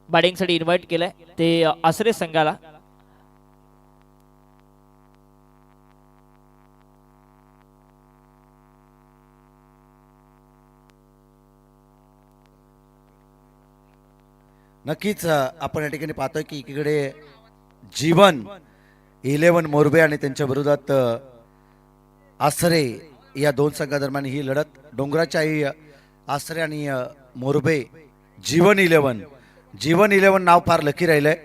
बॅटिंगसाठी invite केलंय ते आसरे संघाला. नक्कीच आपण या ठिकाणी पाहतोय की एकीकडे जीवन 11 मोरबे आणि त्यांच्या विरोधात आसरे या दोन संघादरम्यान ही लढत. डोंगराच्या आई आसरे आणि मोरबे. जीवन 11 नाव फार लकी राहिलंय.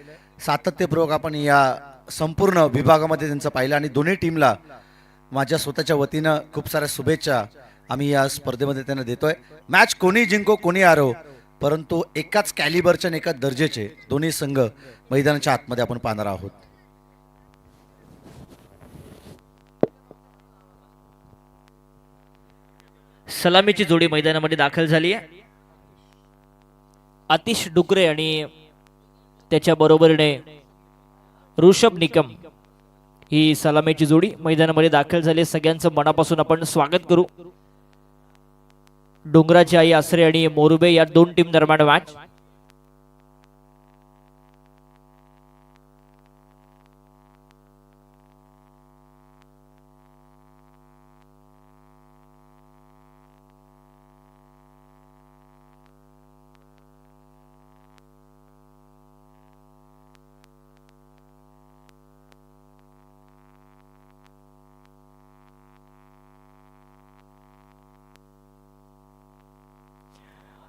सातत्यपूर्वक आपण या संपूर्ण विभागामध्ये त्यांचं पाहिलं आणि दोन्ही टीमला माझ्या स्वतःच्या वतीनं खूप साऱ्या शुभेच्छा आम्ही या स्पर्धेमध्ये त्यांना देतोय. मॅच कोणी जिंको कोणी हारो, परंतु एकाच कॅलिबरच्या आणि एकाच दर्जाचे दोन्ही संघ मैदानाच्या आतमध्ये आपण पाहणार आहोत. सलामीची जोडी मैदानामध्ये दाखल झाली आहे. आतिश डुकरे आणि त्याच्या बरोबरीने ऋषभ निकम ही सलामीची जोडी मैदानामध्ये दाखल झाली. सगळ्यांचं मनापासून आपण स्वागत करू. डोंगराची आई आसरे आणि मोरबे या दोन टीम दरम्यान मॅच.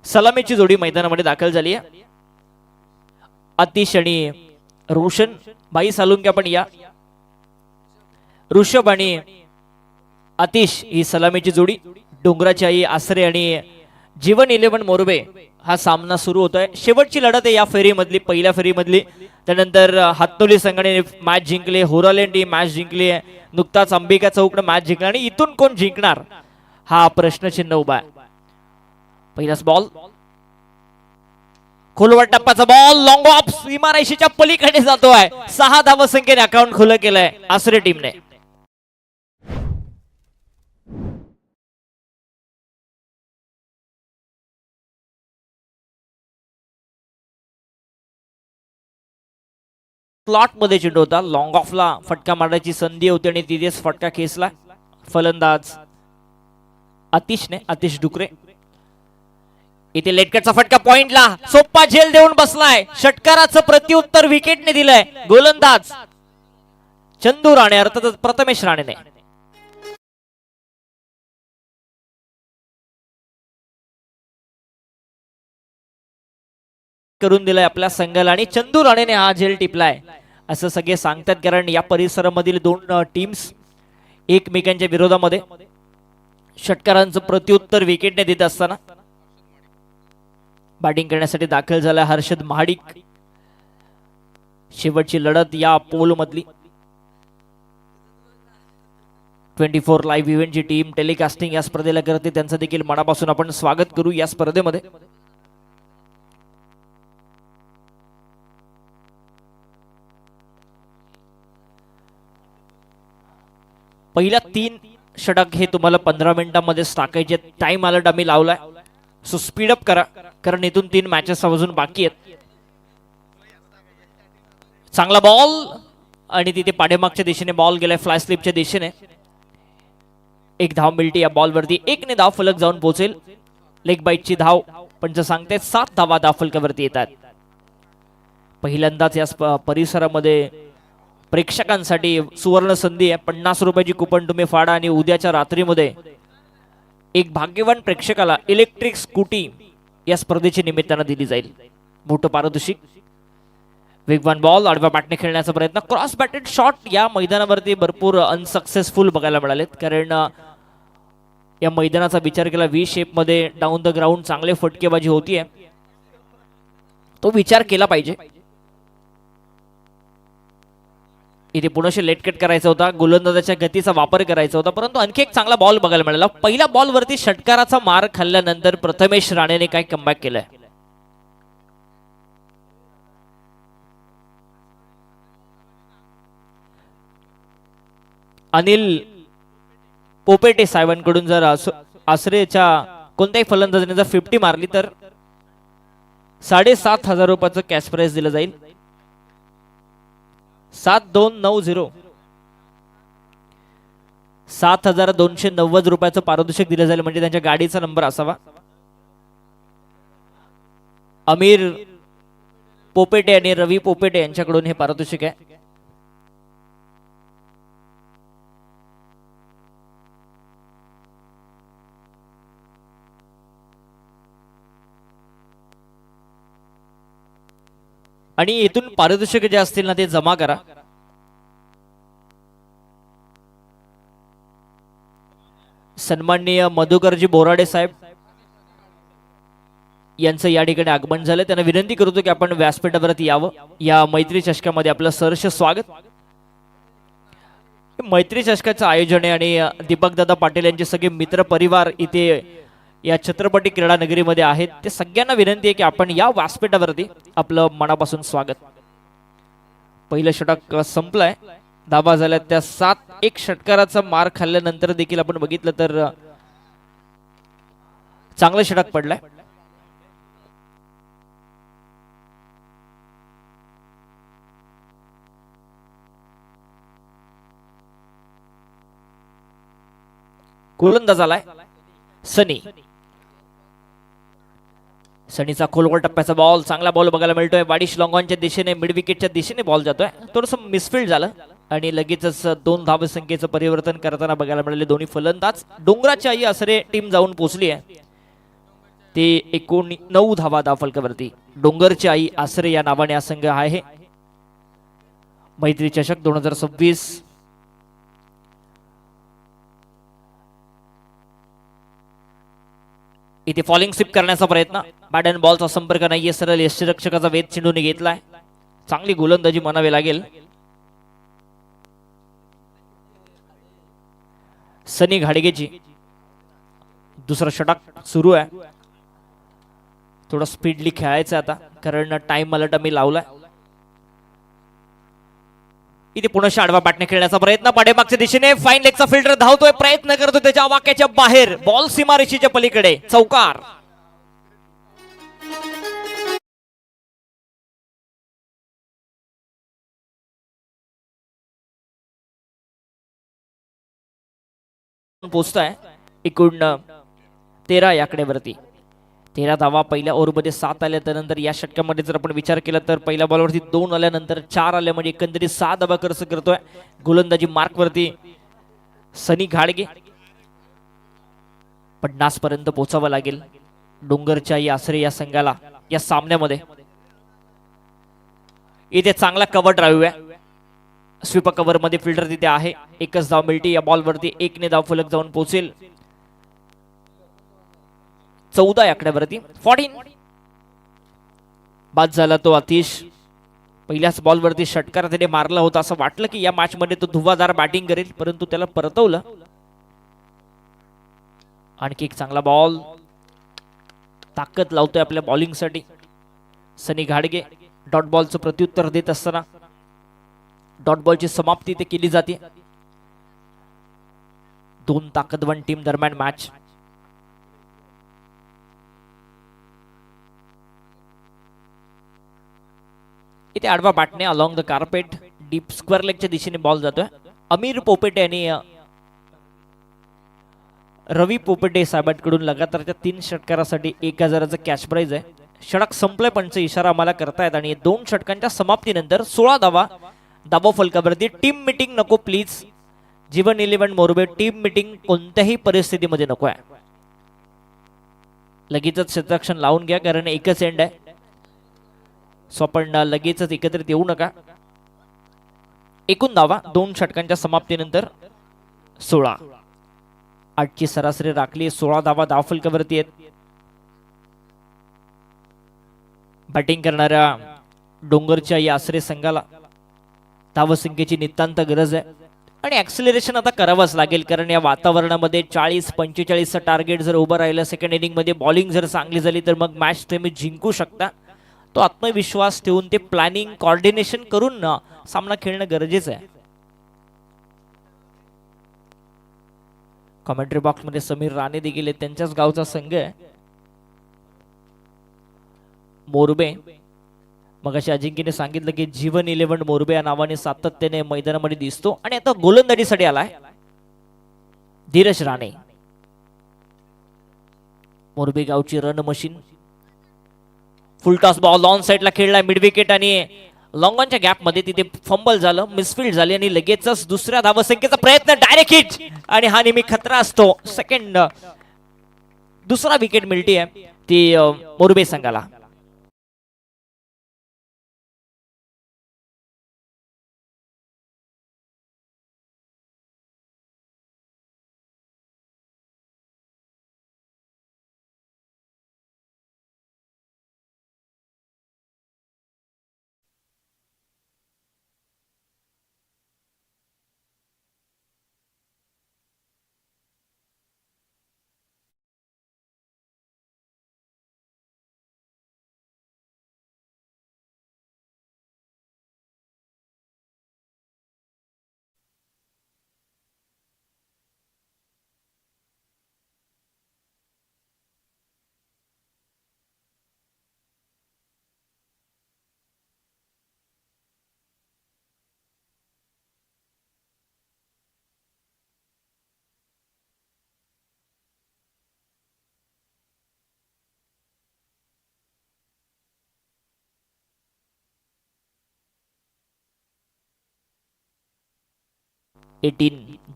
सलामीची जोडी मैदानामध्ये दाखल झाली आहे. आतिश आणि रोशन. बाई सालुंके पण या. ऋषभ आणि आतिश ही सलामीची जोडी. डोंगराची आई आसरे आणि जीवन 11 मोरबे हा सामना सुरू होतोय. शेवटची लढत आहे या फेरीमधली, पहिल्या फेरीमधली. त्यानंतर हातोली संघाने मॅच जिंकले, होरालेंड ही मॅच जिंकली, नुकताच अंबिका चौकनं मॅच जिंकला आणि इथून कोण जिंकणार हा प्रश्नचिन्ह उभा आहे. पहिलाच बॉल, खोलवर टप्प्याचा बॉल, लॉंग ऑफ सीमारेषेच्या पलीकडे जातोय. 6 धावसंख्येने अकाउंट खुलं केलंय आसरे टीमने. स्लॉट मध्ये चेंडू होता. लॉंग ऑफला फटका मारण्याची संधी होती आणि तिथेच फटका खेचला फलंदाज आतिशने, आतिश डुकरे. इथे लेटकटचा फटका पॉइंटला, सोप्पा झेल देऊन बसलाय. षटकाराचं प्रत्युत्तर विकेटने दिलंय गोलंदाज चंदू राणे, अर्थातच प्रथमेश राणेने. करून दिलाय आपल्या संघाला आणि चंदू राणेने हा झेल टिपलाय असं सगळे सांगतात. कारण या परिसरामधील दोन टीम्स एकमेकांच्या विरोधामध्ये षटकारांचं प्रत्युत्तर विकेटने देत असताना बॅटिंग करण्यासाठी दाखल झाला हर्षद महाडिक. शेवटची लढत या पोल मधली. 24 लाईव्ह इव्हेंटची टीम टेलिकास्टिंग या स्पर्धेला करते, त्यांचं देखील मनापासून आपण स्वागत करू या स्पर्धेमध्ये. पहिल्या 3 षटक हे तुम्हाला 15 मिनिटांमध्येच टाकायचे. टाइम अलर्ट आम्ही लावलाय, सो स्पीड अप करा कारण इथून 3 मॅचेस अजून बाकी आहेत. चांगला बॉल आणि तिथे पाठीमागच्या दिशेने बॉल गेलाय फ्लाय स्लिपच्या दिशेने. 1 धाव मिळते या बॉलवरती. 1 ने धाव फलक जाऊन पोहोचेल. लेग बाईटची धाव पंच सांगते 7 धावा धाव फलकावरती येतात. पहिल्यांदाच या परिसरामध्ये प्रेक्षकांसाठी सुवर्ण संधी आहे. 50 रुपयाची कुपन तुम्ही फाडा आणि उद्याच्या रात्रीमध्ये एक भाग्यवान प्रेक्षकाला इलेक्ट्रिक स्कूटी या स्पर्धेच्या निमित्तानं दिली जाईल. मोठं पारितोषिक. वेगवान बॉल, आडव्या बॅटने खेळण्याचा प्रयत्न, क्रॉस बॅटेड शॉट या मैदानावरती भरपूर अनसक्सेसफुल बघायला मिळालेत. कारण या मैदानाचा विचार केला व्ही शेप मध्ये डाऊन द ग्राउंड चांगले फटकेबाजी होतीये, तो विचार केला पाहिजे. इथे पुन्हा लेटकट करायचा होता, गोलंदाजाच्या गतीचा वापर करायचा होता, परंतु आणखी एक चांगला बॉल बघायला मिळाला. पहिल्या बॉलवरती षटकाराचा मार खाल्ल्यानंतर प्रथमेश राणेने काय कमबॅक केलंय. अनिल पोपेटे साहेबांकडून जर आसरेच्या कोणत्याही फलंदाजाने जर 50 मारली तर 7,500 रुपयाचं कॅश प्राइज दिलं जाईल. 7290 7,290 रुपयाचं पारितोषिक दिलं जाईल, म्हणजे त्यांच्या गाडीचा नंबर असावा. अमीर पोपेटे आणि रवी पोपेटे यांच्याकडून हे पारितोषिक आहे. आणि इथून पारितोषिक जे असतील ना ते जमा करा. सन्माननीय मधुकरजी बोराडे साहेब यांचं या ठिकाणी आगमन झालं. त्यांना विनंती करतो की आपण व्यासपीठावरती यावं. या मैत्री चषकामध्ये आपलं सहर्ष स्वागत. मैत्री चषकाचं आयोजन आहे आणि दीपकदादा पाटील यांचे सगळे मित्र परिवार इथे या छत्रपती क्रीडा नगरीमध्ये आहेत. ते सगळ्यांना विनंती आहे की आपण या व्यासपीठावरती आपलं मनापासून स्वागत. पहिलं षटक संपलंय, धावा झाल्या त्या 7-1. षटकाराचा मार खाल्ल्यानंतर देखील आपण बघितलं तर चांगलं षटक पडलंय. गोलंदाज आलाय सनी. सनीचा खोलगोल टप्प्याचा बॉल, चांगला बॉल बघायला मिळतोय. वाडिश लॉंगॉनच्या दिशेने, मिड विकेटच्या दिशेने बॉल जातोय. थोडंसं मिसफील्ड झालं आणि लगेचच 2 धावसंख्येचं परिवर्तन करताना बघायला मिळाले दोन्ही फलंदाज. डोंगराची आई आसरे टीम जाऊन पोहोचली आहे. ते 9 धावा धावफलकावरती. डोंगरची आई आसरे या नावाने हा संघ आहे. मैत्री चषक 2026. इथे फॉलिंग स्वीप करण्याचा प्रयत्न, बॅट अँड बॉलचा संपर्क नाहीये. सरळ यष्टीरक्षकाचा वेध चेंडूने घेतलाय. चांगली गोलंदाजी म्हणावी लागेल. सनी घाडगेची दुसरा षटक सुरू आहे. थोडं स्पीडली खेळायचं आता, कारण टाइम अलर्ट आम्ही लावलाय. इथे पुन्हा आडवा बॅटने खेळण्याचा प्रयत्न, पाठीमागच्या दिशेने फाईन लेगचा फिल्डर धावतोय, प्रयत्न करतो त्याच्या वाक्याच्या बाहेर, बॉल सीमारेषेच्या पलीकडे, चौकार. पोचताय एकूण 13 या आकड्यावरती. 13 धावा पहिल्या ओव्हरमध्ये 7 आल्या. त्यानंतर या षटकामध्ये जर आपण विचार केला तर पहिल्या बॉलवरती 2 आल्यानंतर 4 आल्या, म्हणजे एकंदरीत 6 धावा खर्च करतोय. गोलंदाजी मार्कवरती सनी घाडगे. 50 पर्यंत पोहोचावं लागेल डोंगरच्या या आसरे या संघाला या सामन्यामध्ये. इथे चांगला कव्हर ड्राईव्ह आहे. स्वीप कव्हर मध्ये फिल्डर तिथे आहे. एकच धाव मिळते या बॉलवरती. 1 ने धाव फलक जाऊन पोहोचेल. 14 या आकड्यावरती 14. बाद झाला तो आतिश. पहिल्याच बॉलवरती षटकार त्याने मारला होता. असं वाटलं की या मॅच मध्ये तो धुवाधार बॅटिंग करेल, परंतु त्याला परतवलं. आणखी एक चांगला बॉल, ताकद लावतोय आपल्या बॉलिंग साठी सनी घाडगे. डॉट बॉलचं प्रत्युत्तर देत असताना डॉट बॉलची समाप्ती ते केली जाते. 2 ताकदवान टीम दरम्यान मॅच. इथे आडवा बॅटने along the carpet deep square लेगच्या दिशेने बॉल जातोय. अमीर पोपेटे आणि रवी पोपेटे साहेबांकडून लगातारच्या 3 षटकारासाठी 1,000चं कॅश प्राइज आहे. षटक संपलंय पंच इशारा आम्हाला करतायत आणि 2 षटकांच्या समाप्तीनंतर 16 धावा धावा फलकावरती. टीम मीटिंग नको please. Jeevan 11 Morbe, team meeting कोणत्याही परिस्थितीमध्ये नको आहे. लगेचच क्षेत्ररक्षण लावून घ्या, कारण एकच एंड आहे. सो आपण लगेचच एकत्रित येऊ नका. एकूण धावा 2 षटकांच्या समाप्तीनंतर 16. 8ची सरासरी राखली. 16 धावा धावफलकावरती आहेत. बॅटिंग करणाऱ्या डोंगरच्या या आसरे संघाला धावसंख्येची नितांत गरज आहे आणि ऍक्सिलरेशन आता करावंच लागेल, कारण या वातावरणामध्ये 40-45चं टार्गेट जर उभं राहिलं, सेकंड इनिंग मध्ये बॉलिंग जर चांगली झाली तर मग मॅच तुम्ही जिंकू शकता. तो आत्मविश्वास ठेवून ते प्लॅनिंग कोऑर्डिनेशन करून सामना खेळणं गरजेचं आहे. कॉमेंट्री बॉक्स मध्ये समीर राणे देखील आहेत, त्यांच्याच गावचा संघ आहे मोरबे. मगाशी अजिंक्यने सांगितलं की जीवन 11 मोरबे या नावाने सातत्याने मैदानामध्ये दिसतो आणि आता गोलंदाजीसाठी आलाय धीरज राणे. मोरबे गावची run machine. Full toss ball on साइडला खेळलाय मिड विकेट आणि लॉंग ऑनच्या गॅप मध्ये तिथे फंबल झालं, मिसफील्ड झाली आणि लगेचच दुसऱ्या धावसंख्येचा प्रयत्न, डायरेक्ट हिट आणि हा नेहमी खतरा असतो. सेकंड दुसरा विकेट मिळते ती मोरबे संघाला.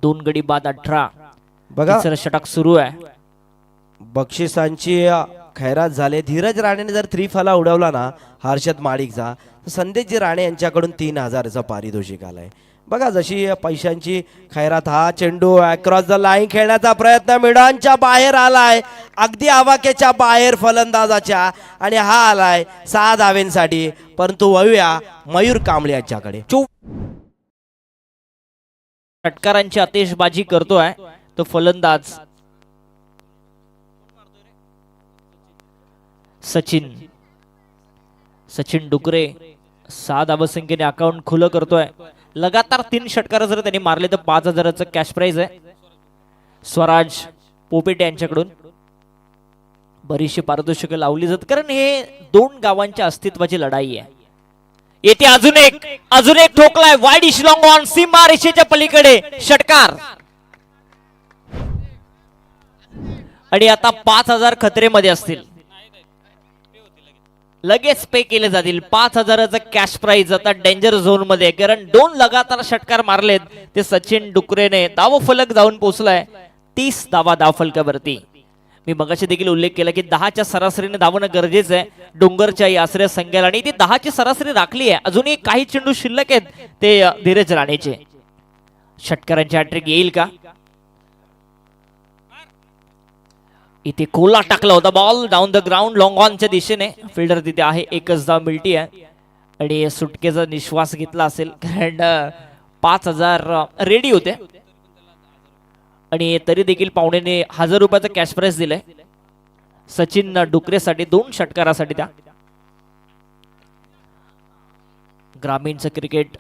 दोन गडी बाद 18. बघा तिसरं षटक सुरू आहे. बक्षिसांची खैरात झाले. धीरज राणेने जर 3 फला उडवला ना हर्षद माडिकचा, तर संदेशजी राणे यांच्याकडून 3000चं पारितोषिक आलंय. बघा जशी पैशांची खैरात. हा चेंडू अक्रॉस द लाईन खेळण्याचा प्रयत्न मिडांच्या बाहेर आलाय, अगदी आवाक्याच्या बाहेर फलंदाजाच्या, आणि हा आलाय 6 धावेंसाठी. परंतु वळूया मयूर कांबळे यांच्याकडे. षटकारांची आतिषबाजी करतोय तो फलंदाज सचिन डुकरे. 6 धावसंख्येने अकाउंट खुलं करतोय. लगातार 3 षटकार जर त्यांनी मारले तर 5000चं कॅश प्राइज आहे. स्वराज पोपेटे यांच्याकडून बरीचशी पारितोषिकं लावली जात, कारण हे 2 गावांच्या अस्तित्वाची लढाई आहे. येथे अजून एक ठोकलाय वाईड इश लॉंग ऑन, सीमा रेषेच्या पलीकडे षटकार. आणि आता 5000 खतरेमध्ये असतील, लगेच पे केले जातील. 5000चं कॅश प्राइज आता डेंजर झोन मध्ये, कारण 2 लगातार षटकार मारलेत ते सचिन डुकरेने. धाव फलक जाऊन पोहोचलाय 30 धावा धाव फलकावरती. मी मगाशी देखील उल्लेख केला की 10च्या सरासरीने धावणं गरजेचं आहे डोंगरच्या या आश्रय संख्येला, आणि ती 10ची सरासरी राखली आहे. अजूनही काही चेंडू शिल्लक आहेत ते धीरज राणेचे. षटकारांची हॅट्रिक येईल का? इथे कोला टाकला होता ball down the ground long ऑनच्या दिशेने. फिल्डर तिथे आहे, एकच धाव मिळती आहे आणि सुटकेचा निश्वास घेतला असेल, कारण 5000 रेडी होते आणि तरी देखील पाहुण्याने 1000 रुपयाचं कॅश प्राइज दिलंय सचिन डुकरेसाठी 2 षटकारासाठी. त्या ग्रामीणचं क्रिकेट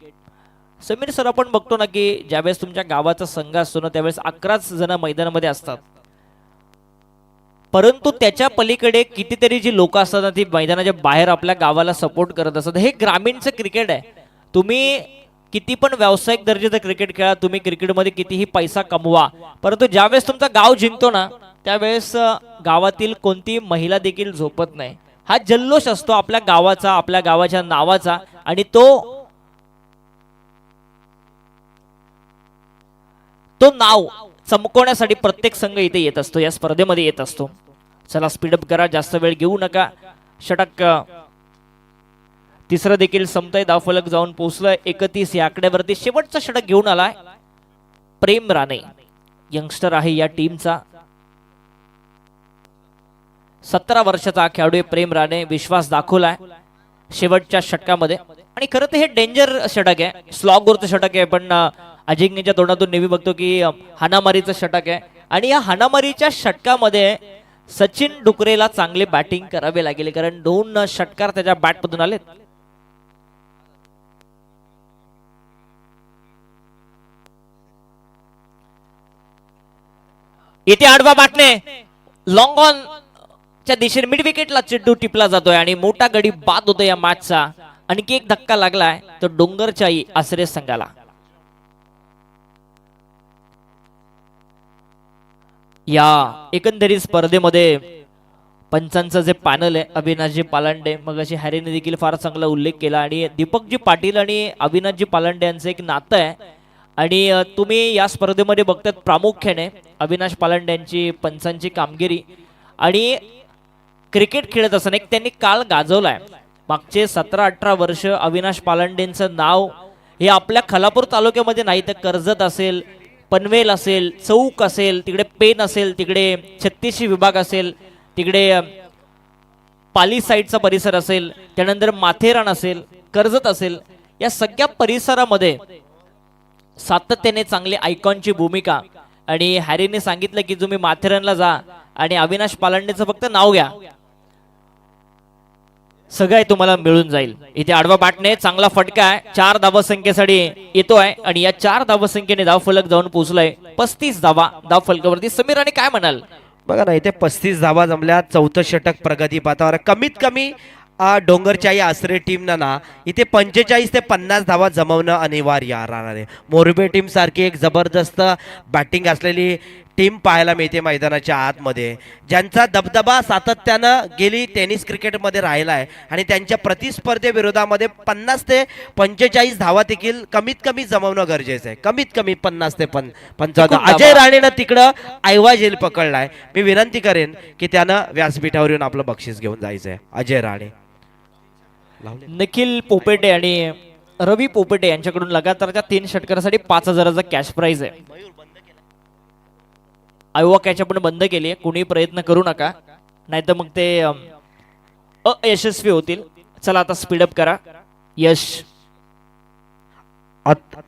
समीर सर आपण बघतो ना की ज्यावेळेस तुमच्या गावाचा संघ असतो ना त्यावेळेस 11च जण मैदानामध्ये असतात, परंतु त्याच्या पलीकडे कितीतरी जी लोक असतात ना ती मैदानाच्या बाहेर आपल्या गावाला सपोर्ट करत असतात. हे ग्रामीणचं क्रिकेट आहे. तुम्ही किती पण व्यावसायिक दर्जाचं क्रिकेट खेळा, तुम्ही क्रिकेटमध्ये कितीही पैसा कमवा, परंतु ज्यावेळेस तुमचा गाव जिंकतो ना त्यावेळेस गावातील कोणतीही महिला देखील झोपत नाही. हा जल्लोष असतो आपल्या गावाचा, आपल्या गावाच्या नावाचा, आणि तो नाव चमकवण्यासाठी प्रत्येक संघ इथे येत असतो, या स्पर्धेमध्ये येत असतो. चला स्पीडअप करा, जास्त वेळ घेऊ नका. षटक तिसरं देखील संपतंय. धावफलक जाऊन पोहोचलंय 31 या आकड्यावरती. शेवटचं षटक घेऊन आलाय प्रेम राणे, यंगस्टर आहे या टीमचा. 17 वर्षाचा खेळाडू आहे प्रेम राणे. विश्वास दाखवलाय शेवटच्या षटकामध्ये, आणि खरं तर हे डेंजर षटक आहे, स्लॉगवरचं षटक आहे. पण अजिंक्यच्या तोंडातून नेहमी बघतो की हाणामारीचं षटक आहे, आणि या हाणामारीच्या षटकामध्ये सचिन डुकरेला चांगले बॅटिंग करावे लागेल, कारण 2 षटकार त्याच्या बॅटमधून आलेत. इथे आडवा बाटणे लॉंग ऑन च्या दिशेने मिड विकेटला चेंडू टिपला जातोय आणि मोठा गडी बाद होतो या मॅचचा. आणखी एक धक्का लागलाय तो डोंगरचाई आसरे संघाला. या एकंदरीत स्पर्धेमध्ये पंचांचं जे पॅनल आहे, अविनाशजी पालांडे, मग अशी हॅरीने देखील फार चांगला उल्लेख केला आणि दीपकजी पाटील आणि अविनाशजी पालांडे यांचं एक नातं आहे. आणि तुम्ही या स्पर्धेमध्ये बघतात प्रामुख्याने अविनाश पालांडे यांची पंचांची कामगिरी आणि क्रिकेट खेळत असताना एक त्यांनी काळ गाजवलाय. मागचे 17-18 वर्ष अविनाश पालांडेंचं नाव हे आपल्या खालापूर तालुक्यामध्ये नाही तर कर्जत असेल, पनवेल असेल, चौक असेल, तिकडे पेन असेल, तिकडे 36 विभाग असेल, तिकडे पाली साईडचा परिसर असेल, त्यानंतर माथेरान असेल, कर्जत असेल, या सगळ्या परिसरामध्ये सातत्याने चांगले आयकॉनची भूमिका. आणि हॅरीने सांगितलं की तुम्ही माथेरानला जा आणि अविनाश पालांडेचं फक्त नाव घ्या, सगळं तुम्हाला मिळून जाईल. इथे आडवा बाटणे चांगला फटका आहे, 4 धावसंख्येसाठी येतोय आणि या 4 धावसंख्येने धावफलक जाऊन पोहोचलाय 35 धावा धावफलकावरती. समीर राणे काय म्हणाल? बघा ना, इथे 35 धावा जमल्या, 4थं षटक प्रगती पाथावर. कमीत कमी डोंगरच्या या आसरे टीमनं ना इथे 45 ते 50 धावा जमवणं अनिवार्य राहणार आहे. मोरबे टीम सारखी एक जबरदस्त बॅटिंग असलेली टीम पाहायला मिळते मैदानाच्या आतमध्ये, ज्यांचा दबदबा सातत्यानं गेली टेनिस क्रिकेटमध्ये राहिला आहे आणि त्यांच्या प्रतिस्पर्धेविरोधामध्ये 50 ते 45 धावा देखील कमीत कमी जमवणं गरजेचं आहे. कमीत कमी 50 ते 55. अजय राणेनं तिकडं ऐवाझेल पकडलाय. मी विनंती करेन की त्यानं व्यासपीठावर येऊन आपलं बक्षीस घेऊन जायचंय. अजय राणे, निखिल पोपेटे आणि रवी पोपेटे यांच्याकडून लगातारच्या 3 षटकारासाठी 5,000चा कॅश प्राइज आहे. आयोवा कॅच आपण बंद केली आहे, कुणी प्रयत्न करू नका, नाहीतर मग ते अयशस्वी होतील. चला आता स्पीडअप करा. यश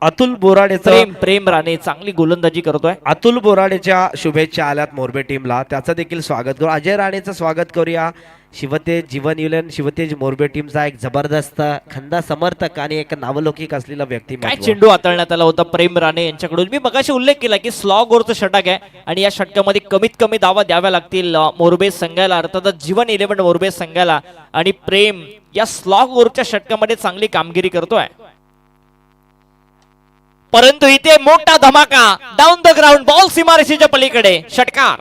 अतुल बोराडेचा प्रेम राणे चांगली गोलंदाजी करतोय. अतुल बोराडेच्या शुभेच्छा आल्यात मोरबे टीमला, त्याचं देखील स्वागत करू. अजय राणेचं स्वागत करूया. शिवतेज जीवन युलन शिवतेज मोरबे टीमचा एक जबरदस्त खंदा समर्थक आणि एक नावलौकिक असलेला व्यक्ती. काय चेंडू हाताळण्यात आला होता प्रेम राणे यांच्याकडून. मी मगाशी उल्लेख केला की स्लॉग ओव्हरचं षटक आहे आणि या षटकामध्ये कमीत कमी धावा द्याव्या लागतील मोरबे संघाला, अर्थातच जीवन 11 मोरबे संघाला. आणि प्रेम या स्लॉग ओव्हरच्या षटकामध्ये चांगली कामगिरी करतोय. परंतु इथे मोठा धमाका डाऊन द ग्राउंड, बॉल सीमारेषेच्या पलीकडे, षटकार.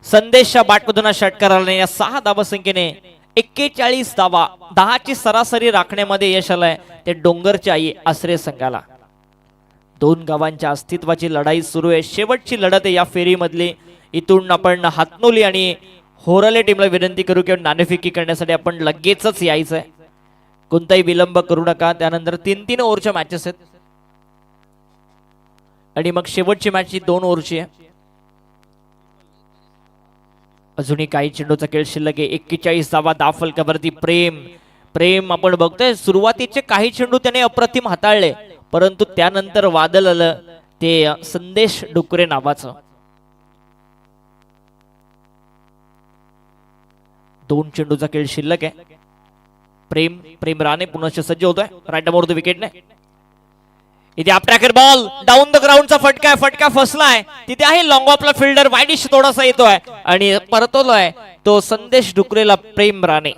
संदेशच्या बाटमधून षटकार आला. या 6 धावसंख्येने 41 धावा 10ची सरासरी राखण्यामध्ये यश आलंय ते डोंगरच्या आई आसरे संघाला. 2 गावांच्या अस्तित्वाची लढाई सुरू आहे. शेवटची लढत आहे या फेरीमधली. इथून आपण हातनोली आणि होराले टीमला विनंती करू की नाणेफेकी करण्यासाठी आपण लगेचच यायचंय, कोणताही विलंब करू नका. त्यानंतर 3-3 ओव्हरच्या मॅचेस आहेत आणि मग शेवटची मॅच ही 2 ओव्हरची आहे. अजूनही काही चेंडूचा खेळ शिल्लक आहे. 41 धावा धावफलकावरती. प्रेम आपण बघतोय सुरुवातीचे काही चेंडू त्याने अप्रतिम हाताळले, परंतु त्यानंतर वादळ आलं ते संदेश डुकरे नावाचं. 2 चेंडूचा खेळ शिल्लक आहे. प्रेम राणे पुनश्च सज्ज होतोय राईट अबाउट द विकेटने. इथे अट्रॅकर बॉल डाऊन द ग्राउंडचा फटका फसलाय. तिथे आहे लॉंग ऑफला फिल्डर वाईडिश थोडासा येतोय आणि परतवलाय तो संदेश डुकरेला प्रेम राणे.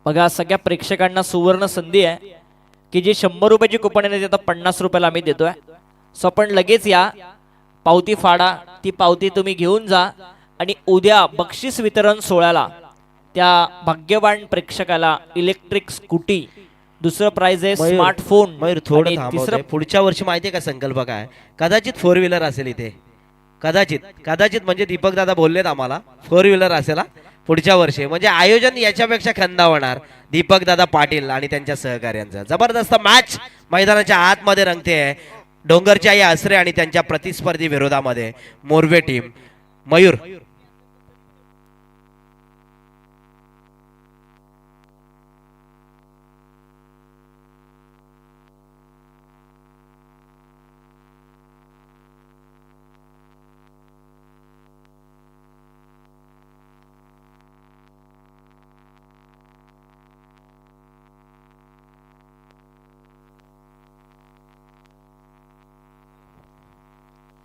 बघा सगळ्या प्रेक्षकांना सुवर्ण संधी आहे की जी 100 रुपयाची कुपन आहे आता 50 रुपयाला आम्ही देतोय. सो आपण लगेच या, पावती फाडा, ती पावती तुम्ही घेऊन जा आणि उद्या बक्षीस वितरण सोहळ्याला त्या भाग्यवान प्रेक्षकाला इलेक्ट्रिक स्कूटी, दुसरं प्राइज आहे स्मार्टफोन. तिसरं पुढच्या वर्षी माहितीये का संकल्प काय? कदाचित 4 व्हीलर असेल इथे, कदाचित म्हणजे दीपक दादा बोललेत आम्हाला 4 व्हीलर असेल पुढच्या वर्षी. म्हणजे आयोजन याच्यापेक्षा खंदा होणार दीपक दादा पाटील आणि त्यांच्या सहकार्यांचं. जबरदस्त मॅच मैदानाच्या आतमध्ये रंगते आहे. डोंगरच्या या आसरे आणि त्यांच्या प्रतिस्पर्धी विरोधामध्ये मोरबे टीम. मयूर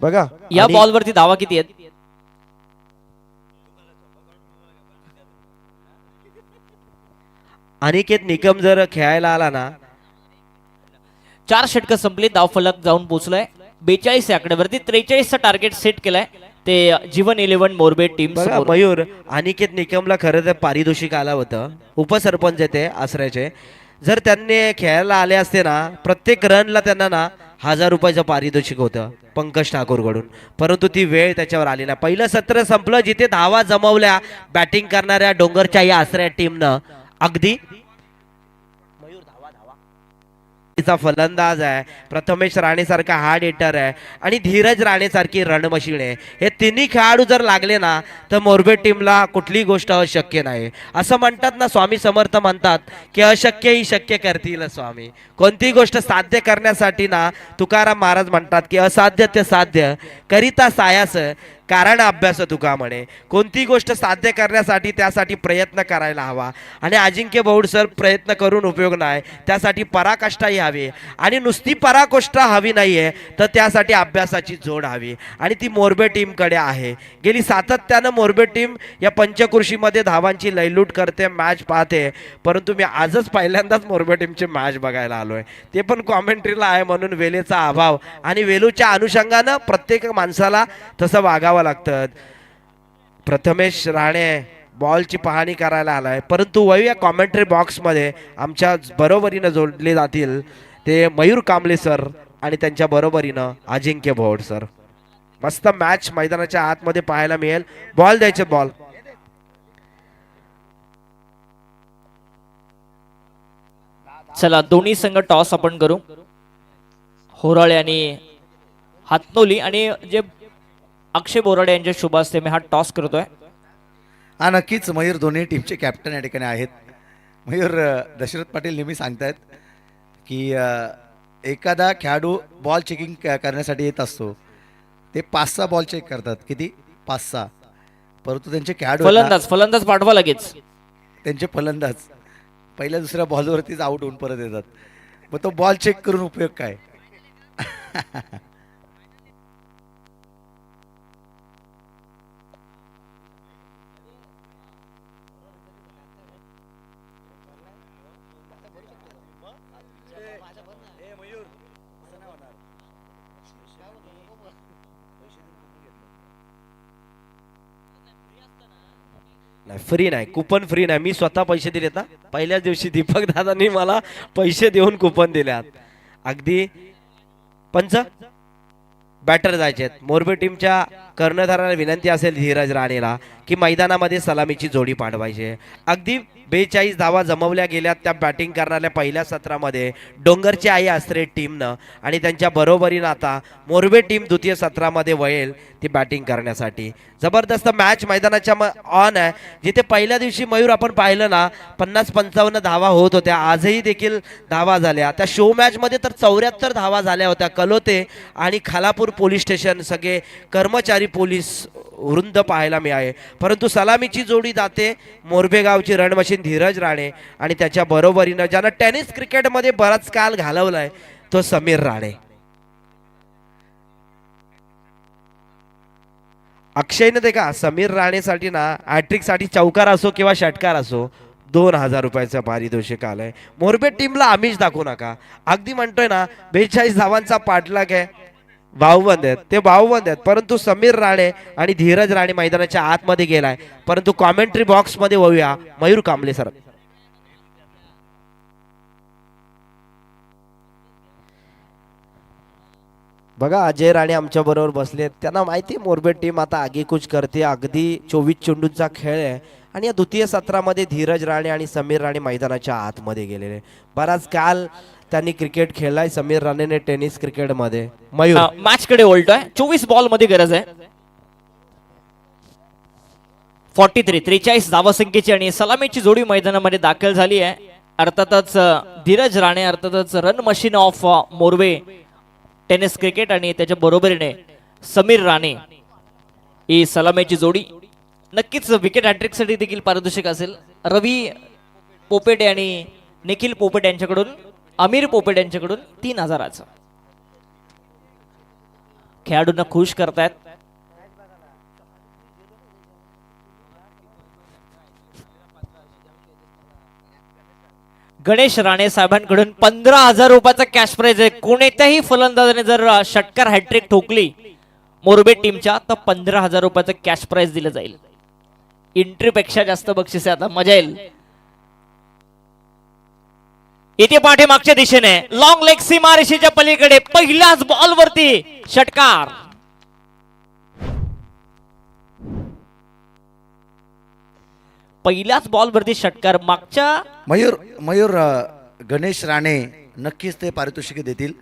बघा या आणि- बॉलवरती धावा किती आहेत? अनिकेत निकम जर खेळायला आला ना, 4 षटकं संपली, धाव फलक जाऊन पोहोचलाय 42 या आकड्यावरती. 43चं टार्गेट सेट केलंय ते जीवन 11 मोरबे टीम बघा समोर. मयूर, अनिकेत निकमला खरं तर पारितोषिक आलं होतं, उपसरपंच येते आसऱ्याचे. जर त्यांनी खेळायला आले असते ना, प्रत्येक रनला त्यांना ना 1000 रुपयाचं पारितोषिक होतं पंकज ठाकूरकडून, परंतु ती वेळ त्याच्यावर आली नाही. पहिलं सत्र संपलं जिथे धावा जमवल्या बॅटिंग करणाऱ्या डोंगरच्या या आसऱ्या टीमनं. अगदी चा फलंदाज आहे, प्रथमेश राणे सारखा हार्ड हिटर आहे आणि धीरज राणे सारखी रणमशीन आहे. हे तिन्ही खेळाडू जर लागले ना तर मोरबे टीमला कुठली गोष्ट अशक्य नाही. असं म्हणतात ना, स्वामी समर्थ म्हणतात की अशक्य ही शक्य करतील स्वामी. कोणती गोष्ट साध्य करण्यासाठी ना तुकाराम महाराज म्हणतात की असाध्य ते साध्य करिता सायास कारण अभ्यास तुका म्हणे. कोणती गोष्ट साध्य करण्यासाठी त्यासाठी प्रयत्न करायला हवा आणि अजिंक्य बहुड सर प्रयत्न करून उपयोग नाही, त्यासाठी पराकाष्ठाही हवी आणि नुसती पराकोष्ठा हवी नाहीये तर त्यासाठी अभ्यासाची जोड हवी आणि ती मोरबे टीमकडे आहे. गेली सातत्यानं मोरबे टीम या पंचकृषीमध्ये धावांची लयलूट करते, मॅच पाहते, परंतु मी आजच पहिल्यांदाच मोरबे टीमची मॅच बघायला आलोय, ते पण कॉमेंट्रीला आहे म्हणून वेलेचा अभाव आणि वेलूच्या अनुषंगानं प्रत्येक माणसाला तसं वागावं लागतं. प्रथमेश राणे बॉलची पाहणी करायला आलाय, परंतु वळूया कॉमेंट्री बॉक्समध्ये आमच्या बरोबरीनं जोडले जातील ते मयूर कांबळे सर आणि त्यांच्या बरोबरीनं अजिंक्य भोड सर. मस्त मॅच मैदानाच्या आतमध्ये पाहायला मिळेल. बॉल द्यायचे, बॉल. चला दोन्ही संघ टॉस आपण करू. होराळे आणि हातनोली आणि जे अक्षय बोराडे यांच्या शुभ असते मी हा टॉस करतोय. हा नक्कीच मयूर दोन्ही टीमचे कॅप्टन या ठिकाणी आहेत. मयूर, दशरथ पाटील नेहमी सांगतात की एखादा खेळाडू बॉल चेकिंग करण्यासाठी येत असतो, ते 5-6 बॉल चेक करतात. किती? 5-6. परंतु त्यांचे खेळाडू आहेत ना, फलंदाज पाठवा लगेच. त्यांचे फलंदाज पहिल्या दुसऱ्या बॉलवरतीच आउट होऊन परत येतात. मग तो बॉल चेक करून उपयोग काय? नाही, फ्री नाही, कुपन फ्री नाही. मी स्वतः पैसे दिलेत ना, पहिल्याच दिवशी दीपक दादांनी मला पैसे देऊन कुपन दिल्यात. अगदी पंच बॅटर जायचे. मोरबे टीमच्या कर्णधाराला विनंती असेल धीरज राणेला की मैदानामध्ये सलामीची जोडी पाठवायची. अगदी 42 धावा जमवल्या गेल्या त्या बॅटिंग करणाऱ्या पहिल्या सत्रामध्ये डोंगरची आई आसरे टीमनं आणि त्यांच्या बरोबरीनं आता मोरबे टीम द्वितीय सत्रामध्ये वळेल ती बॅटिंग करण्यासाठी. जबरदस्त मॅच मैदानाच्या ऑन आहे. जिथे पहिल्या दिवशी मयूर आपण पाहिलं ना 50-55 धावा होत होत्या, आजही देखील धावा झाल्या. त्या शो मॅचमध्ये तर 74 धावा झाल्या होत्या. कलोते आणि खालापूर पोलीस स्टेशन सगळे कर्मचारी पोलीस वृंद पाहायला मिळाले. परंतु सलामीची जोडी जाते मोरबे गावची रणमशीन धीरज राणे आणि त्याच्या बरोबरीनं ज्यानं टेनिस क्रिकेटमध्ये बराच काल घालवलाय तो समीर राणे. अक्षयनं ते का समीर राणेसाठी ना हॅट्रिकसाठी चौकार असो किंवा षटकार असो 2000 रुपयाचं पारितोषिक आलंय. मोरबे टीमला आमिष दाखवू नका. अगदी म्हणतोय ना 42 धावांचा पाठलाग आहे, भाऊबंद आहेत, ते भाऊबंद आहेत, परंतु समीर राणे आणि धीरज राणे मैदानाच्या आतमध्ये गेलाय. परंतु कॉमेंट्री बॉक्स मध्ये वळूया मयूर कांबळे सर. बघा अजय राणे आमच्या बरोबर बसले. त्यांना माहिती मोरबे टीम आता आगेकूच करते. अगदी 24 चेंडूंचा खेळ आहे आणि या द्वितीय सत्रामध्ये धीरज राणे आणि समीर राणे मैदानाच्या आतमध्ये गेलेले. बराच काल त्यांनी क्रिकेट खेळलाय समीर राणेने टेनिस क्रिकेटमध्ये. मयूर मॅच कडे ओळटोय. 24 बॉल मध्ये गरज आहे. 43 धावसंख्येची आणि सलामीची जोडी मैदानामध्ये दाखल झाली आहे. अर्थातच धीरज राणे अर्थातच run machine of Morbe tennis cricket आणि त्याच्या बरोबरीने समीर राणे ही सलामीची जोडी. नक्कीच विकेट हॅट्रिक साठी देखील पारितोषिक असेल. रवी पोपेटे आणि निखिल पोपेटे यांच्याकडून, अमीर पोपेटे यांच्याकडून 3000चं. खेळाडूंना खुश करतायत. गणेश राणे साहेबांकडून 15,000 रुपयाचा कॅश प्राइज आहे. कोणत्याही फलंदाजाने जर षटकार हॅट्रिक ठोकली मोरबे टीमच्या तर 15,000 रुपयाचं कॅश प्राइज दिलं जाईल. एंट्री पेक्षा जास्त बक्षीस आहे. आता मजा येईल. इथे पाठीमागच्या दिशेने लॉंग लेग सीमारेषेच्या पलीकडे पहिल्याच बॉल वरती षटकार. पहिल्याच बॉल वरती षटकार. मागच्या मयूर गणेश राणे नक्कीच ते पारितोषिके देतील,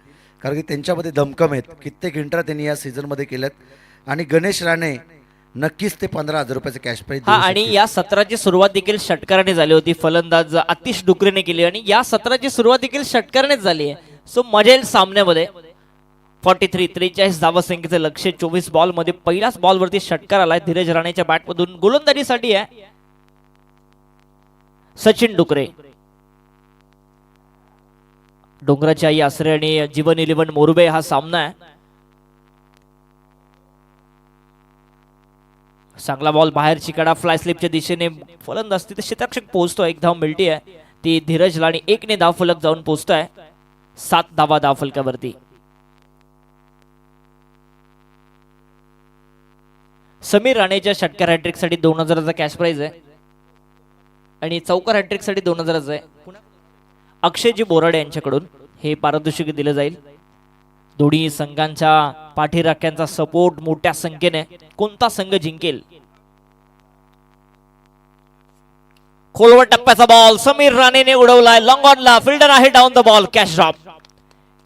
कारण की त्यांच्यामध्ये दमकम आहेत. कित्येक इंटर त्यांनी या सीझन मध्ये केल्यात आणि गणेश राणे नक्कीच ते 15,000 रुपयाचे कॅश प्राइज. हा, आणि या सत्राची सुरुवात देखील षटकाराने झाली होती. फलंदाज आतिश डुकरेने केली आणि या सत्राची सुरुवात देखील षटकारानेच झाली आहे. सो मजा येईल सामन्यामध्ये. 43 धावा संख्येचं लक्ष्य 24 बॉल मध्ये पहिल्याच बॉल वरती षटकार आलाय. धीरज राणेच्या बॅट मधून गोलंदाजीसाठी आहे सचिन डुकरे. डोंगराची आई आसरे आणि जीवन 11 मोरबे हा सामना आहे. चांगला बॉल बाहेरची कडा फ्लाय स्लिपच्या दिशेने फलंदाज तिथे क्षेत्ररक्षक पोहोचतोय. एक धाव मिळते आहे ती धीरज राणे 1 ने धाव फलक जाऊन पोहोचतोय. 7 धावा धाव फलकावरती. समीर राणेच्या षटकार हॅट्रिक साठी 2,000चा कॅश प्राइज आहे आणि चौकार हॅट्रिक साठी 2,000चा आहे. अक्षयजी बोराडे यांच्याकडून हे पारितोषिक दिलं जाईल. दोन्ही संघांच्या पाठीराख्यांचा सपोर्ट मोठ्या संख्येने. कोणता संघ जिंकेल? खोलवर टप्प्याचा बॉल समीर राणेने उडवलाय. लॉंग ऑनला फिल्डर आहे down the ball. Catch drop.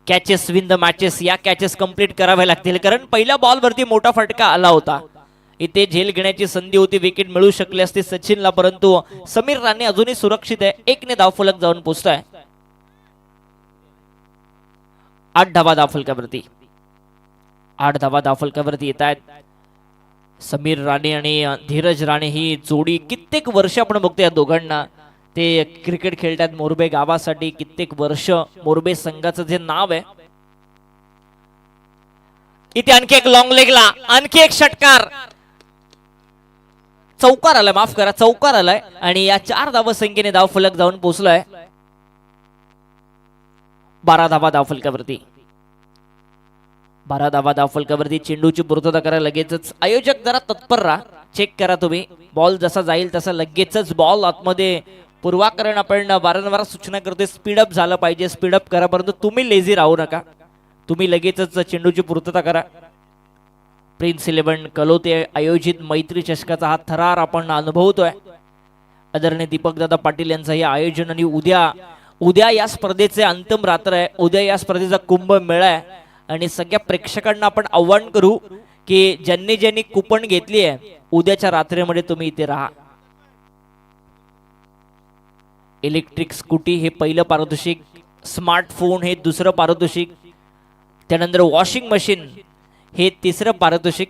Catches win the matches. या कॅचेस कंप्लीट कराव्या लागतील कारण पहिल्या बॉल वरती मोठा फटका आला होता. इथे झेल घेण्याची संधी होती. विकेट मिळू शकली असती सचिनला, परंतु समीर राणे अजूनही सुरक्षित आहे. 1 ने धाव फलक जाऊन पोहोचतोय. 8 धावा धाव फलकावरती. 8 धावा धाव फलकावरती येत आहेत. समीर राणे आणि धीरज राणे ही जोडी कित्येक वर्ष आपण बघतो या दोघांना. ते क्रिकेट खेळतात मोरबे गावासाठी. कित्येक वर्ष मोरबे संघाचं जे नाव आहे. इथे आणखी एक लॉंग लेगला आणखी एक षटकार. चौकार आलाय, माफ करा, चौकार आलाय आणि या 4 धावा संख्येने धाव फलक जाऊन पोहोचलाय. 12 धावा धाव फलकावरती. 12 धावा धाव फलकावरती. चेंडूची पूर्तता करा लगेचच. आयोजक जरा तत्पर राहा. चेक करा तुम्ही. बॉल जसा जाईल तसा लगेचच बॉल आतमध्ये पूर्वाकरण आपण वारंवार सूचना करतोय. स्पीडअप झालं पाहिजे. स्पीडअप करा, परंतु तुम्ही लेझी राहू नका. तुम्ही लगेचच चेंडूची पूर्तता करा. प्रिन्स 11 कलोते आयोजित मैत्री चषकाचा हा थरार आपण अनुभवतोय. आदरणीय दीपकदादा पाटील यांचं हे आयोजन आणि उद्या या स्पर्धेचे अंतिम रात्र आहे. उद्या या स्पर्धेचा कुंभमेळा आहे आणि सगळ्या प्रेक्षकांना आपण आव्हान करू की ज्यांनी कुपन घेतली आहे उद्याच्या रात्रीमध्ये तुम्ही इथे राहा. इलेक्ट्रिक स्कूटी हे पहिलं पारितोषिक. स्मार्टफोन हे दुसरं पारितोषिक. त्यानंतर वॉशिंग मशीन हे तिसरं पारितोषिक.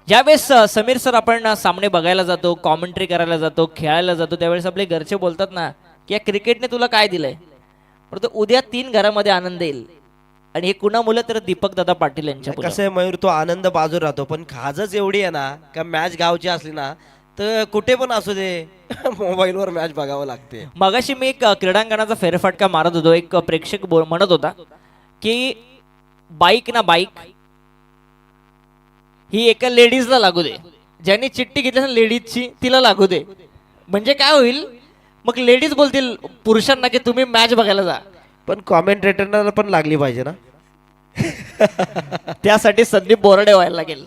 ज्यावेळेस समीर सर आपण सामने बघायला जातो, कॉमेंट्री करायला जातो, खेळायला जातो, त्यावेळेस आपले घरचे बोलतात ना की या क्रिकेटने तुला काय दिलंय, परंतु उद्या 3 घरामध्ये आनंद येईल आणि हे कुणामुळे तर दीपकदादा पाटील यांच्या. कसं आहे मयूर, तो आनंद बाजूर राहतो पण खाजच एवढी आहे ना का मॅच गावची असली ना तर कुठे पण असू दे मोबाईलवर मॅच बघावं लागते. मगाशी मी एक क्रीडांगणाचा फेरफटका मारत होतो. एक प्रेक्षक म्हणत होता की बाईक ना बाईक ही एका लेडीजला लागू दे, ज्यांनी चिठ्ठी घेतली लेडीजची तिला लागू दे. म्हणजे काय होईल मग लेडीज बोलतील पुरुषांना की तुम्ही मॅच बघायला जा. पण कॉमेंटेटरला पण लागली पाहिजे ना. त्यासाठी संदीप बोराडे व्हायला लागेल.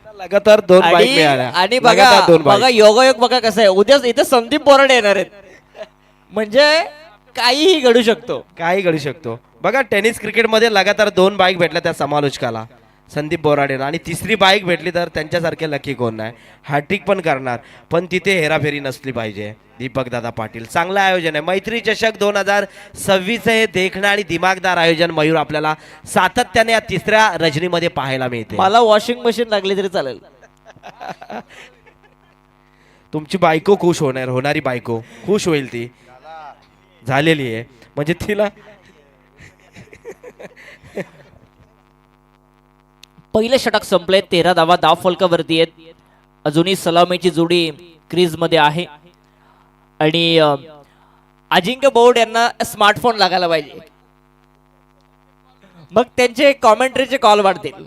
लगातार 2 बाईक मिळाल्या आणि बघा योगायोग बघा कसं आहे. उद्या इथे संदीप बोराडे येणार आहेत म्हणजे काहीही घडू शकतो. काही घडू शकतो. बघा टेनिस क्रिकेट मध्ये लगातार 2 बाईक भेटल्या त्या समालोचकाला संदीप बोराडेला आणि 3री बाईक भेटली तर त्यांच्यासारखे लकी कोण नाही. हॅट्रिक पण करणार पण तिथे हेराफेरी नसली पाहिजे. दीपकदादा पाटील चांगलं आयोजन आहे. मैत्री चषक 2026 हे देखणं आणि दिमागदार आयोजन मयूर आपल्याला सातत्याने या 3ऱ्या रजनीमध्ये पाहायला मिळते. मला वॉशिंग मशीन लागली तरी चालेल. तुमची बायको खुश होणारी बायको खुश होईल. ती झालेली आहे म्हणजे तिला पहिले षटक संपले. 13 धावा धाव फलकावरती आहेत. अजूनही सलामीची जोडी क्रीज मध्ये आहे आणि अजिंक्य बोर्ड यांना स्मार्टफोन लागायला पाहिजे, मग त्यांचे कॉमेंट्रीचे कॉल वाढतील.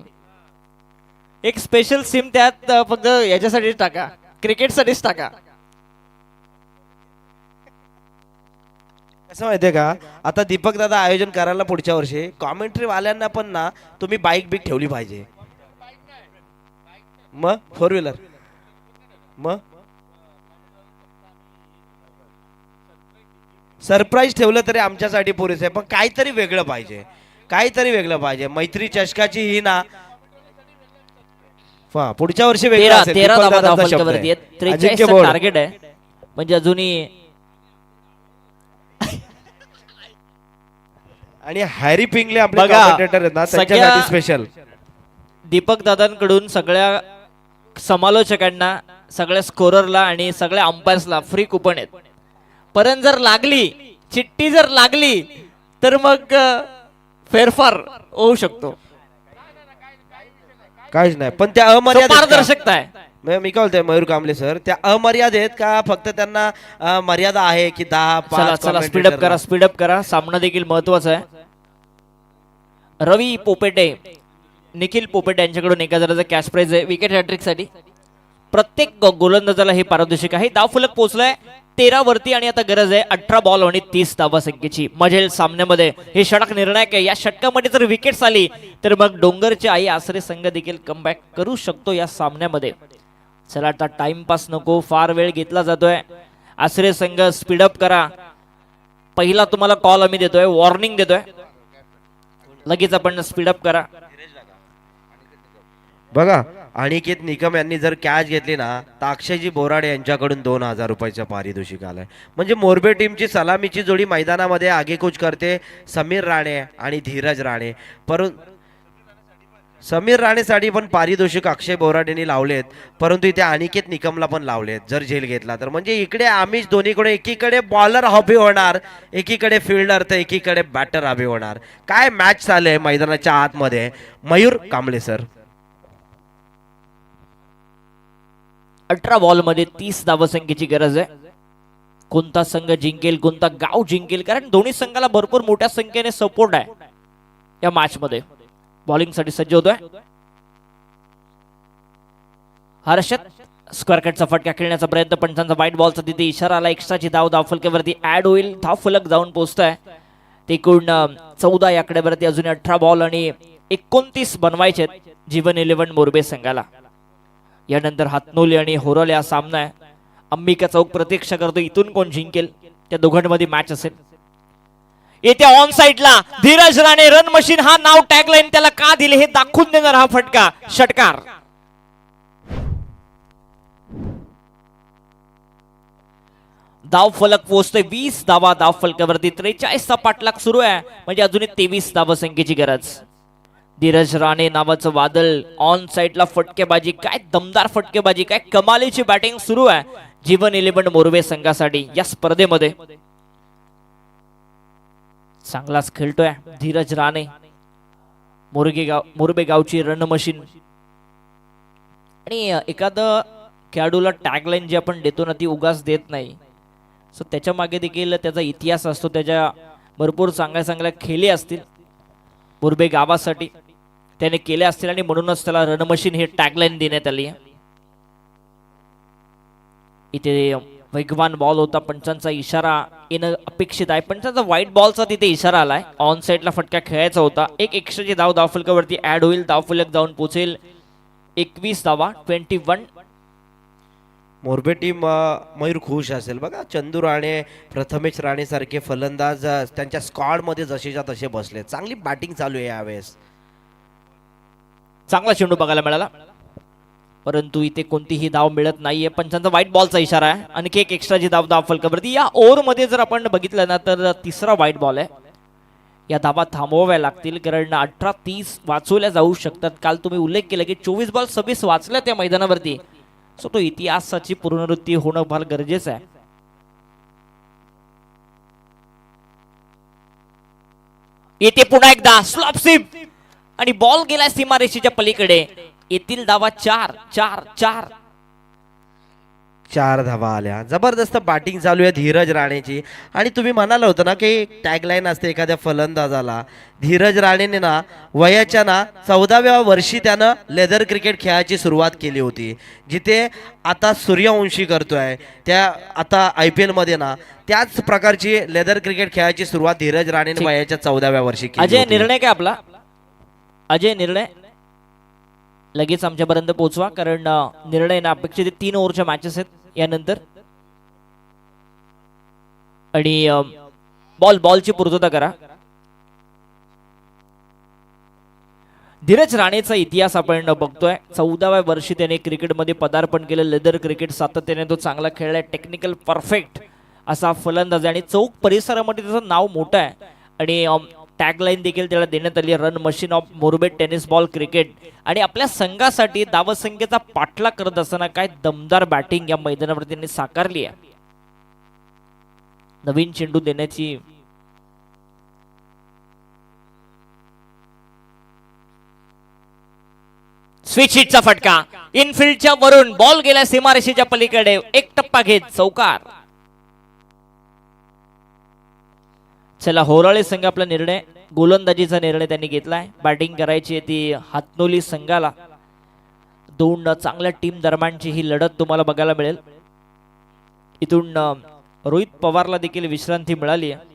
एक स्पेशल सिम त्यात फक्त याच्यासाठीच टाका, क्रिकेटसाठीच टाका. कसं माहितीये का, आता दीपक दादा आयोजन करायला पुढच्या वर्षी कॉमेंट्री वाल्यांना पण ना तुम्ही बाईक बिक ठेवली पाहिजे. मग 4 व्हीलर मग सरप्राईज ठेवलं तरी आमच्यासाठी पुरेसे आहे, पण काहीतरी वेगळं पाहिजे, काहीतरी वेगळं पाहिजे. मैत्री चषकाची ही ना पुढच्या वर्षी वेगळं 13 असेल. 13 दीपक धावा धाव दादांचा शब्द फलकावरती आहे. आहेत. 43 अजिंक्य बोर्ड. टार्गेट आहे, म्हणजे अजूनही. आणि हॅरी पिंगले आपले बघा, कॉमेंटेटर आहेत ना, त्यांच्यासाठी स्पेशल. दीपक दादांकडून सगळ्या समालोचकांना, सगळ्या स्कोररला आणि सगळ्या अंपायर्सला फ्री कुपन आहेत. परंतु जर लागली चिठ्ठी, जर लागली तर मग फेरफार होऊ शकतो. काहीच नाही, पण त्या अमर्यादित का? पारदर्शकता आहे. मी काय बोलतोय मयूर कांबळे सर, त्या अमर्यादित का फक्त त्यांना मर्यादा आहे की 10 चला 5 चला स्पीडअप करा, स्पीडअप करा. सामना देखील महत्वाचा आहे. रवी पोपेटे, निखिल पोपेटे यांच्याकडून 1000चा कॅश प्राइज आहे विकेट हॅट्रिक साठी. प्रत्येक गोलंदाजाला हे पारितोषिक आहे. धाव फलक पोहोचलाय 13 वरती आणि आता गरज आहे 18 बॉल आणि 30 धावा संख्येची. मजेल सामन्यामध्ये हे षटक निर्णायक आहे. या षटकामध्ये जर विकेट्स आली तर मग डोंगरची आई आसरे संघ देखील कमबॅक करू शकतो या सामन्यामध्ये. चला आता टाइमपास नको, फार वेळ घेतला जातोय. आसरे संघ स्पीडअप करा. पहिला तुम्हाला कॉल आम्ही देतोय, वॉर्निंग देतोय, लगेच आपण स्पीडअप करा. बघा, अनिकेत निकम यांनी जर कॅच घेतली ना तर अक्षयजी बोराडे यांच्याकडून 2000 रुपयाचं पारितोषिक आलंय. म्हणजे मोरबे टीमची सलामीची जोडी मैदानामध्ये आगेकूच करते समीर राणे आणि धीरज राणे. परंतु समीर राणेसाठी पण पारितोषिक अक्षय बोराडेंनी लावलेत, परंतु इथे अनिकेत निकमला पण लावलेत जर झेल घेतला तर. म्हणजे इकडे आम्हीच दोन्हीकडे, एकीकडे बॉलर हबी होणार, एकीकडे फिल्डर, तर एकीकडे बॅटर हबी होणार. काय मॅच चालू मैदानाच्या आतमध्ये. मयूर कांबळे सर. 18 बॉल मध्ये 30 धावा संख्येची गरज आहे. कोणता संघ जिंकेल, कोणता गाव जिंकेल, कारण दोन्ही संघाला भरपूर मोठ्या संख्येने सपोर्ट आहे या मॅच मध्ये. बॉलिंग साठी सज्ज होतोय हर्षद. स्क्वेअर कटचा फटका खेळण्याचा प्रयत्न, पण त्यांचा व्हाईट बॉलचा तिथे इशारा आला. एक्स्ट्राची धाव धाव फलकावरती ऍड होईल. धाव फलक जाऊन पोहोचतोय ते एकूण 14 या आकड्यावरती. अजून 18 बॉल आणि 29 बनवायचे जीवन 11 मोरबे संघाला. यानंतर हातनोली आणि होरल या सामना आहे. अंबिका चौक प्रतीक्षा करतो इथून कोण जिंकेल, त्या दोघांमध्ये मॅच असेल. येत्या ऑन साइडला धीरज राणे रन मशीन हा नाव टॅगलाईन त्याला का दिले हे दाखवून देणार हा फटका षटकार. धाव फलक पोहोचतोय 20 धावा धाव फलकावरती. 43 चा पाठलाग सुरू आहे, म्हणजे अजूनही 23 धावा संख्येची गरज. धीरज राणे नावाचं वादळ ऑन साइडला फटकेबाजी, काय दमदार फटकेबाजी, काय कमालीची बॅटिंग सुरू आहे जीवन 11 मोरबे संघासाठी या स्पर्धेमध्ये. चांगलाच खेळतोय धीरज राणे. मोरबे गावची रण मशीन. आणि एखादं खेळाडूला टॅगलाईन जी आपण देतो ना ती उगाच देत नाही. सो त्याच्या मागे देखील त्याचा इतिहास असतो, त्याच्या भरपूर चांगल्या चांगल्या खेळी असतील मोरबे गावासाठी त्याने केले असतील, आणि म्हणूनच त्याला रणमशीन हे टॅगलाईन देण्यात आली. इथे वेगवान बॉल होता, पंचांचा इशारा येणं अपेक्षित आहे. पंचांचा व्हाईट बॉलचा तिथे इशारा आलाय. ऑन साइडला फटका खेळायचा होता. एक एक्स्ट्राची धाव धावफलकावरती ऍड होईल. धावफलक जाऊन पोहोचेल 21 धावा 21. मोरबे टीम मयूर खुश असेल. बघा, चंदू राणे, प्रथमेश राणे सारखे फलंदाज त्यांच्या स्क्वॉड मध्ये जसेच्या तसे बसले. चांगली बॅटिंग चालू आहे यावेळेस. चांगला चेंडू बघायला मिळाला, परंतु इथे कोणतीही धाव मिळत नाहीये. पंचांचा व्हाईट बॉलचा इशारा आहे. आणखी एक एक्स्ट्राची धाव धाव फलकावरती. या ओव्हर मध्ये जर आपण बघितलं ना तर तिसरा व्हाईट बॉल आहे. या धावा थांबवाव्या लागतील, कारण 18-30 वाचवल्या जाऊ शकतात. काल तुम्ही उल्लेख केला की 24 बॉल 26 वाचल्या त्या मैदानावरती. सो तो इतिहासाची पुनरावृत्ती होणं फार गरजेचं आहे. येते पुन्हा एकदा स्लॉप स्वीप. आणि बॉल गेला सीमारेषेच्या पलीकडे. येथील धावा 4 4 4. 4 धावा आल्या. जबरदस्त बॅटिंग चालू आहे धीरज राणेची. आणि तुम्ही म्हणाला होतं ना की टॅगलाईन असते एखाद्या फलंदाजाला. धीरज राणेने ना वयाच्या ना 14व्या वर्षी त्यानं लेदर क्रिकेट खेळायची सुरुवात केली होती. जिथे आता सूर्यवंशी करतोय त्या आता IPL मध्ये ना त्याच प्रकारची लेदर क्रिकेट खेळायची सुरुवात धीरज राणेने वयाच्या 14व्या वर्षी केली अजय होती. निर्णय काय आपला? अजय निर्णय लगेच आमच्यापर्यंत पोहोचवा, कारण निर्णय ना अपेक्षित 3 ओव्हरच्या मॅचेस आहेत यानंतर. आणि बॉलची पूर्तता करा. धीरज राणेचा इतिहास आपण बघतोय. 14व्या वर्षी त्याने क्रिकेटमध्ये पदार्पण केलं. लेदर क्रिकेट सातत्याने तो चांगला खेळलाय. टेक्निकल परफेक्ट असा फलंदाज आणि चौक परिसरामध्ये त्याचं नाव मोठं आहे. आणि टॅगलाईन देखील त्याला देण्यात आली, run machine of Morbe tennis ball cricket. आणि आपल्या संघासाठी धावसंख्येचा पाठलाग करत असताना काय दमदार बॅटिंग या मैदानावर त्यांनी साकारली आहे. नवीन चेंडू देण्याची स्विच हिटचा फटका इनफिल्डच्या वरून. बॉल गेला सीमारेषेच्या पलीकडे. एक टप्पा घेत चौकार. चला, होराळे संघ आपला निर्णय, गोलंदाजीचा निर्णय त्यांनी घेतलाय. बॅटिंग करायची ती हातनोली संघाला. 2 चांगल्या टीम दरम्यानची ही लढत तुम्हाला बघायला मिळेल. इथून रोहित पवारला देखील विश्रांती मिळाली आहे.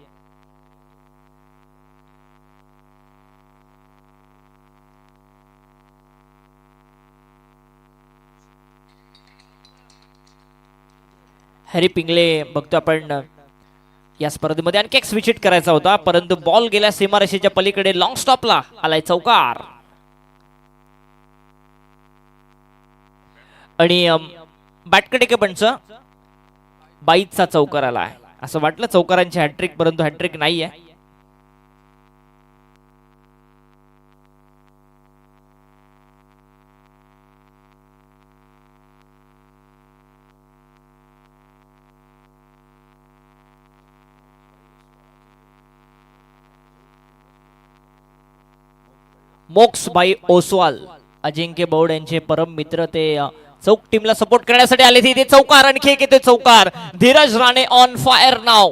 हॅरी पिंगले बघतो आपण या स्पर्धेमध्ये आणखी एक स्विच हिट करायचा होता, परंतु बॉल गेल्या सीमारेषेच्या पलीकडे. लॉंग स्टॉपला आलाय चौकार. आणि बॅटकडे पंच 22चा चौकार आला आहे. असं वाटलं चौकारांची हॅट्रिक, परंतु हॅट्रिक नाहीये. मोक्स बाई ओसवाल, अजिंक्य बौड यांचे परम मित्र, ते चौक टीमला सपोर्ट करण्यासाठी आले. तिथे चौकार, आणखी एक येते चौकार. धीरज राणे ऑन फायर नाव.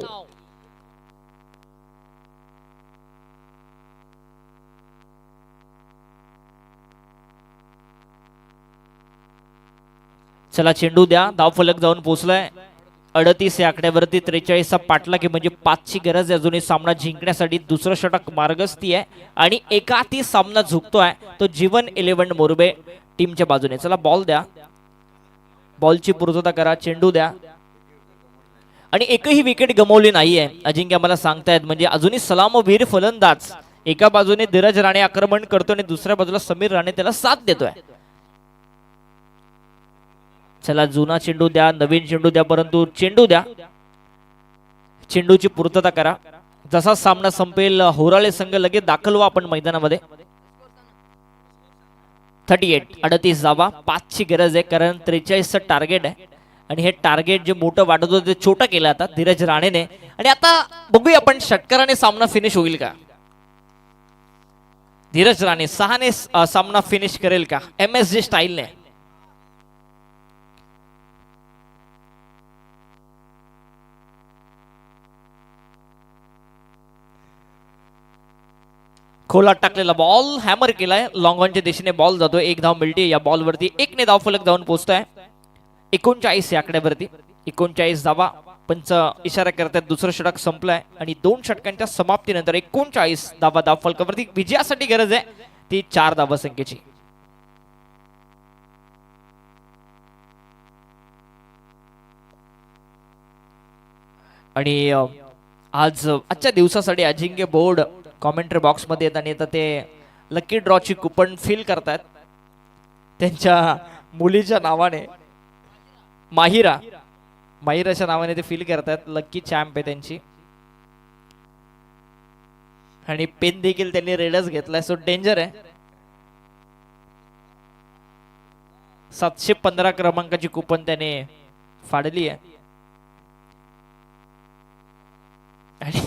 चला, चेंडू द्या. धावफलक जाऊन पोहोचलाय 38 या आकड्यावरती. 43चा पाठलाग म्हणजे 5ची गरज आहे अजूनही सामना जिंकण्यासाठी. दुसरं षटक मार्गस्थी आहे आणि एकाहाती सामना झुकतोय तो जीवन 11 मोरबे टीमच्या बाजूने. चला, बॉल द्या. बॉलची पूर्तता करा. चेंडू द्या. आणि एकही विकेट गमावली नाहीये अजिंक्य आम्हाला सांगतायत. म्हणजे अजूनही सलामवीर फलंदाज. एका बाजूने धीरज राणे आक्रमण करतो आणि दुसऱ्या बाजूला समीर राणे त्याला साथ देतोय. चला, जुना चेंडू द्या, नवीन चेंडू द्या, परंतु चेंडू द्या. चेंडूची पूर्तता करा. जसा सामना संपेल होराळे संघ लगेच दाखल व्हा आपण मैदानामध्ये. 38 धावा, 5ची गरज आहे, कारण 43चं टार्गेट आहे. आणि हे टार्गेट जे मोठं वाटत होतं ते छोटं केलं आता धीरज राणेने. आणि आता बघूया आपण षटकाराने सामना फिनिश होईल का. धीरज राणे 6ने सामना फिनिश करेल का MSG स्टाईलने. खोलात टाकलेला बॉल हॅमर केलाय. लॉंग ऑनच्या दिशेने बॉल जातोय. 1 धाव मिळते या बॉलवरती. 1ने धाव फलक जाऊन पोहोचतोय 39 या आकड्यावरती. 39 धावा. पंच इशारा करतात दुसरं षटक संपलंय आणि 2 षटकांच्या समाप्तीनंतर 39 धावा धाव फलकावरती. विजयासाठी गरज आहे ती 4 धावा संख्येची. आणि आजच्या दिवसासाठी अजिंक्य बोर्ड कॉमेंट्री बॉक्स मध्ये येत आणि ते लकी ड्रॉची कुपन फिल करतात त्यांच्या मुलीच्या नावाने. माहिराच्या नावाने ते फिल करतात. लकी चॅम्प आहे त्यांची. आणि पेन देखील त्यांनी रेडच घेतलाय. सो डेंजर आहे. 715 क्रमांकाची कुपन त्याने फाडली आहे. आणि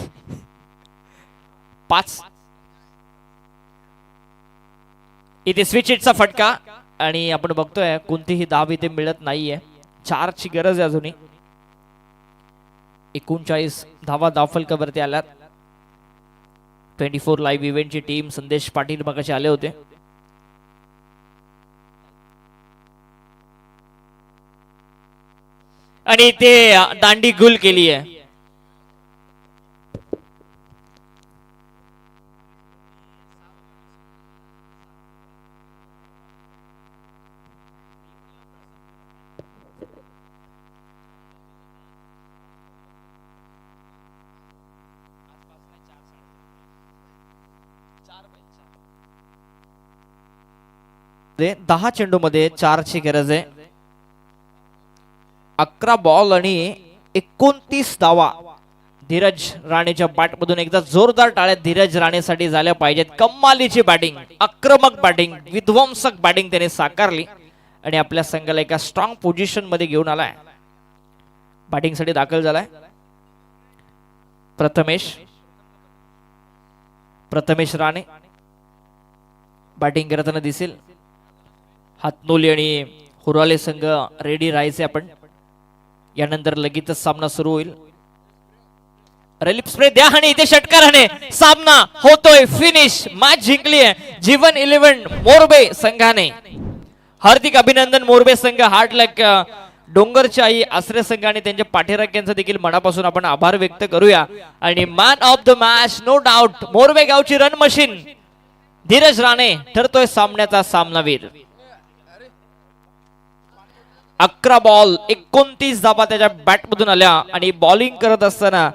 इथे स्विच हिटचा फटका आणि आपण बघतोय कोणतीही धाव इथे मिळत नाहीये. 4 ची गरज आहे अजूनही. 39 धावा धावफलकावरती आल्यात. 24 लाईव्ह इव्हेंटची टीम संदेश पाटील मगाशी आले होते. आणि ते दांडी गुल केली आहे. ते 10 चेंडूमध्ये 4 ची गरज आहे. 11 बॉल आणि 29 धावा धीरज राणेच्या बॅटमधून. एकदा जोरदार टाळ्या धीरज राणेसाठी झाल्या पाहिजेत. कमालीची बॅटिंग, आक्रमक बॅटिंग, विध्वंसक बॅटिंग त्याने साकारली आणि आपल्या संघाला एका स्ट्रॉंग पोझिशन मध्ये घेऊन आलाय. बॅटिंग साठी दाखल झालाय प्रथमेश राणे. बॅटिंग करताना दिसेल. हातनोली आणि हुराले संघ रेडी राहायचे आपण. यानंतर लगेचच सामना सुरू होईल. रिलीफ स्प्रे द्या आणि इथे षटकाराने सामना होतोय फिनिश. मॅच जिंकली आहे जीवन 11 मोरबे संघाने. हार्दिक अभिनंदन मोरबे संघ. हार्ड लक डोंगरची आई आश्रय संघ आणि त्यांच्या पाठीराख्यांचा देखील मनापासून आपण आभार व्यक्त करूया. आणि man of the match no doubt Morbe गावची रन मशीन धीरज राणे ठरतोय सामन्याचा सामनावीर. 11 बॉल 29 धावा त्याच्या बॅटमधून आल्या आणि बॉलिंग करत असताना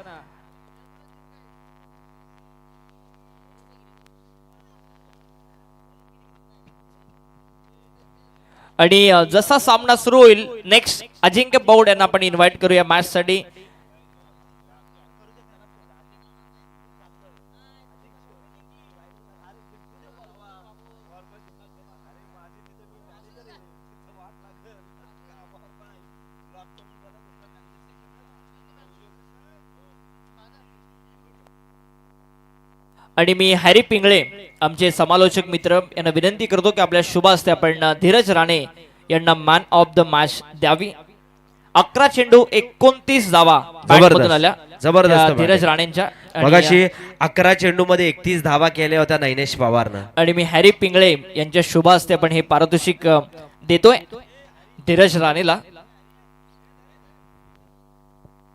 आणि जसा सामना सुरू होईल नेक्स्ट अजिंक्य बौड यांना आपण इन्व्हाइट करूया मॅच साठी. आणि मी हॅरी पिंगळे आमचे समालोचक मित्र यांना विनंती करतो की आपल्या शुभ हस्ते आपण धीरज राणे यांना मॅन ऑफ द मॅच द्यावी. 11 चेंडू 29 धावा बॅटमधून आल्या जबरदस्त धीरज राणेंच्या. मगाशी 11 चेंडू मध्ये 31 धावा केल्या होत्या नैनेश पवारनं. आणि मी हॅरी पिंगळे यांच्या शुभ हस्ते आपण हे पारितोषिक देतोय धीरज राणेला.